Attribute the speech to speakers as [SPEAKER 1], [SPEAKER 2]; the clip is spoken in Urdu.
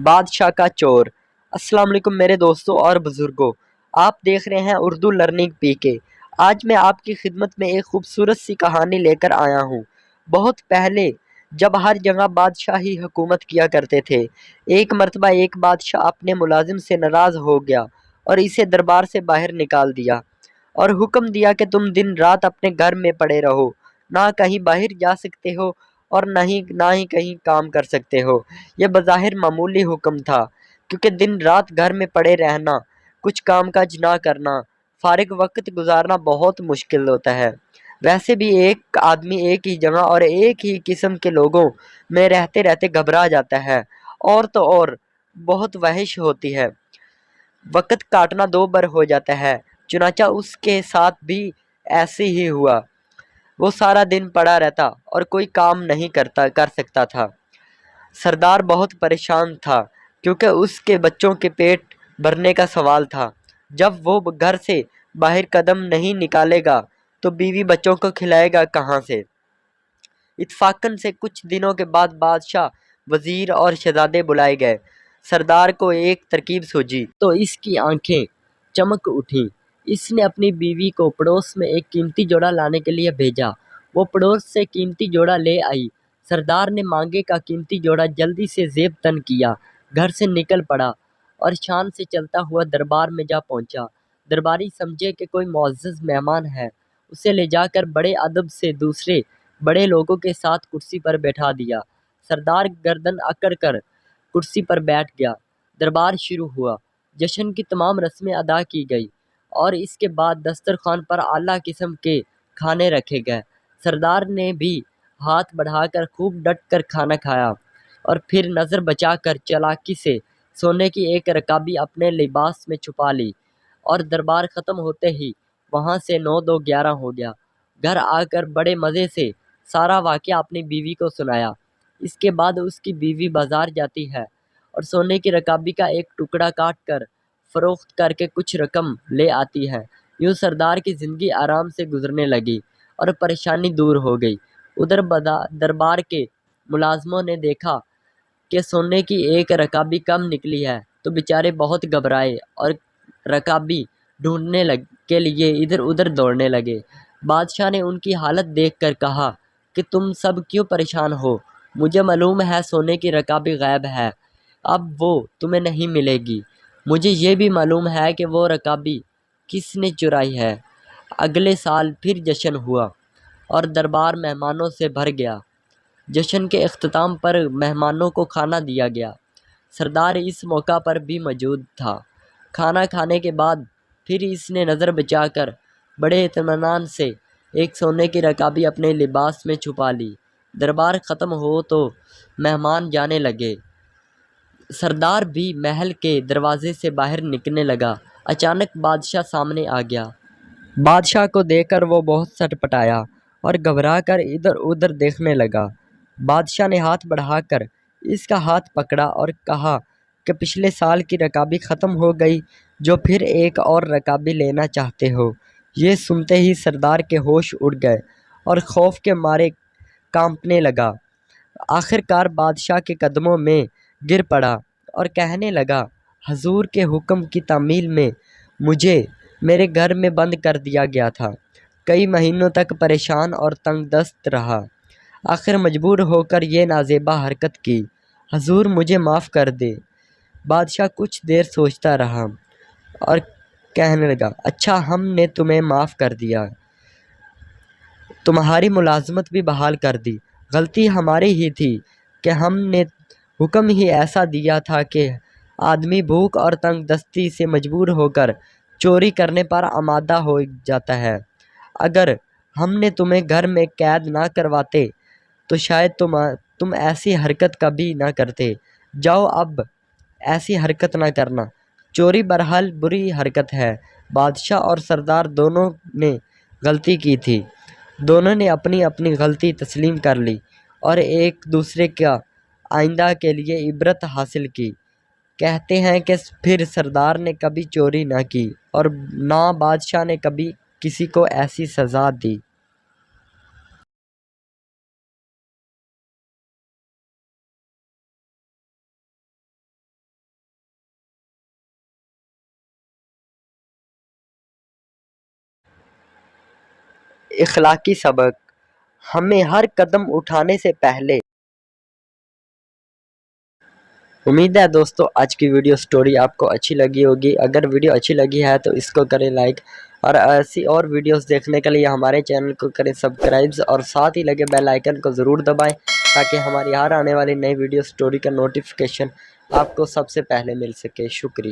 [SPEAKER 1] بادشاہ کا چور۔ السلام علیکم میرے دوستوں اور بزرگوں، آپ دیکھ رہے ہیں اردو لرننگ پی کے۔ آج میں آپ کی خدمت میں ایک خوبصورت سی کہانی لے کر آیا ہوں۔ بہت پہلے جب ہر جگہ بادشاہی حکومت کیا کرتے تھے، ایک مرتبہ ایک بادشاہ اپنے ملازم سے ناراض ہو گیا اور اسے دربار سے باہر نکال دیا اور حکم دیا کہ تم دن رات اپنے گھر میں پڑے رہو، نہ کہیں باہر جا سکتے ہو اور نہ ہی کہیں کام کر سکتے ہو۔ یہ بظاہر معمولی حکم تھا، کیونکہ دن رات گھر میں پڑے رہنا، کچھ کام کاج نہ کرنا، فارغ وقت گزارنا بہت مشکل ہوتا ہے۔ ویسے بھی ایک آدمی ایک ہی جگہ اور ایک ہی قسم کے لوگوں میں رہتے رہتے گھبرا جاتا ہے، اور تو اور بہت وحش ہوتی ہے۔ وقت کاٹنا دو بر ہو جاتا ہے، چنانچہ اس کے ساتھ بھی ایسے ہی ہوا۔ وہ سارا دن پڑا رہتا اور کوئی کام نہیں کر سکتا تھا۔ سردار بہت پریشان تھا، کیونکہ اس کے بچوں کے پیٹ بھرنے کا سوال تھا۔ جب وہ گھر سے باہر قدم نہیں نکالے گا تو بیوی بچوں کو کھلائے گا کہاں سے؟ اتفاقاً سے کچھ دنوں کے بعد بادشاہ، وزیر اور شہزادے بلائے گئے۔ سردار کو ایک ترکیب سوجھی تو اس کی آنکھیں چمک اٹھیں۔ اس نے اپنی بیوی کو پڑوس میں ایک قیمتی جوڑا لانے کے لیے بھیجا۔ وہ پڑوس سے قیمتی جوڑا لے آئی۔ سردار نے مانگے کا قیمتی جوڑا جلدی سے زیب تن کیا، گھر سے نکل پڑا اور شان سے چلتا ہوا دربار میں جا پہنچا۔ درباری سمجھے کہ کوئی معزز مہمان ہے، اسے لے جا کر بڑے ادب سے دوسرے بڑے لوگوں کے ساتھ کرسی پر بیٹھا دیا۔ سردار گردن اکڑ کر کرسی پر بیٹھ گیا۔ دربار شروع ہوا۔ جشن کی تمام رسمیں ادا کی گئی اور اس کے بعد دسترخوان پر اعلیٰ قسم کے کھانے رکھے گئے۔ سردار نے بھی ہاتھ بڑھا کر خوب ڈٹ کر کھانا کھایا اور پھر نظر بچا کر چالاکی سے سونے کی ایک رکابی اپنے لباس میں چھپا لی، اور دربار ختم ہوتے ہی وہاں سے 9 دو 11 ہو گیا۔ گھر آ کر بڑے مزے سے سارا واقعہ اپنی بیوی کو سنایا۔ اس کے بعد اس کی بیوی بازار جاتی ہے اور سونے کی رکابی کا ایک ٹکڑا کاٹ کر فروخت کر کے کچھ رقم لے آتی ہے۔ یوں سردار کی زندگی آرام سے گزرنے لگی اور پریشانی دور ہو گئی۔ ادھر دربار کے ملازموں نے دیکھا کہ سونے کی ایک رکابی کم نکلی ہے تو بیچارے بہت گھبرائے اور رکابی ڈھونڈنے کے لیے ادھر ادھر دوڑنے لگے۔ بادشاہ نے ان کی حالت دیکھ کر کہا کہ تم سب کیوں پریشان ہو؟ مجھے معلوم ہے سونے کی رکابی غائب ہے، اب وہ تمہیں نہیں ملے گی۔ مجھے یہ بھی معلوم ہے کہ وہ رکابی کس نے چرائی ہے۔ اگلے سال پھر جشن ہوا اور دربار مہمانوں سے بھر گیا۔ جشن کے اختتام پر مہمانوں کو کھانا دیا گیا۔ سردار اس موقع پر بھی موجود تھا۔ کھانا کھانے کے بعد پھر اس نے نظر بچا کر بڑے اطمینان سے ایک سونے کی رکابی اپنے لباس میں چھپا لی۔ دربار ختم ہو تو مہمان جانے لگے۔ سردار بھی محل کے دروازے سے باہر نکلنے لگا۔ اچانک بادشاہ سامنے آ گیا۔ بادشاہ کو دیکھ کر وہ بہت سٹپٹایا اور گھبرا کر ادھر ادھر دیکھنے لگا۔ بادشاہ نے ہاتھ بڑھا کر اس کا ہاتھ پکڑا اور کہا کہ پچھلے سال کی رکابی ختم ہو گئی، جو پھر ایک اور رکابی لینا چاہتے ہو؟ یہ سنتے ہی سردار کے ہوش اڑ گئے اور خوف کے مارے کانپنے لگا۔ آخر کار بادشاہ کے قدموں میں گر پڑا اور کہنے لگا، حضور کے حکم کی تعمیل میں مجھے میرے گھر میں بند کر دیا گیا تھا۔ کئی مہینوں تک پریشان اور تنگ دست رہا، آخر مجبور ہو کر یہ نازیبا حرکت کی۔ حضور مجھے معاف کر دے۔ بادشاہ کچھ دیر سوچتا رہا اور کہنے لگا، اچھا، ہم نے تمہیں معاف کر دیا، تمہاری ملازمت بھی بحال کر دی۔ غلطی ہماری ہی تھی کہ ہم نے حکم ہی ایسا دیا تھا کہ آدمی بھوک اور تنگ دستی سے مجبور ہو کر چوری کرنے پر آمادہ ہو جاتا ہے۔ اگر ہم نے تمہیں گھر میں قید نہ کرواتے تو شاید تم ایسی حرکت کبھی نہ کرتے۔ جاؤ، اب ایسی حرکت نہ کرنا۔ چوری بہرحال بری حرکت ہے۔ بادشاہ اور سردار دونوں نے غلطی کی تھی۔ دونوں نے اپنی اپنی غلطی تسلیم کر لی اور ایک دوسرے کا آئندہ کے لیے عبرت حاصل کی۔ کہتے ہیں کہ پھر سردار نے کبھی چوری نہ کی اور نہ بادشاہ نے کبھی کسی کو ایسی سزا دی۔ اخلاقی سبق، ہمیں ہر قدم اٹھانے سے پہلے امید ہے دوستو آج کی ویڈیو سٹوری آپ کو اچھی لگی ہوگی۔ اگر ویڈیو اچھی لگی ہے تو اس کو کریں لائک، اور ایسی اور ویڈیوز دیکھنے کے لیے ہمارے چینل کو کریں سبسکرائب، اور ساتھ ہی لگے بیل آئیکن کو ضرور دبائیں تاکہ ہماری ہر آنے والی نئی ویڈیو سٹوری کا نوٹیفیکیشن آپ کو سب سے پہلے مل سکے۔ شکریہ۔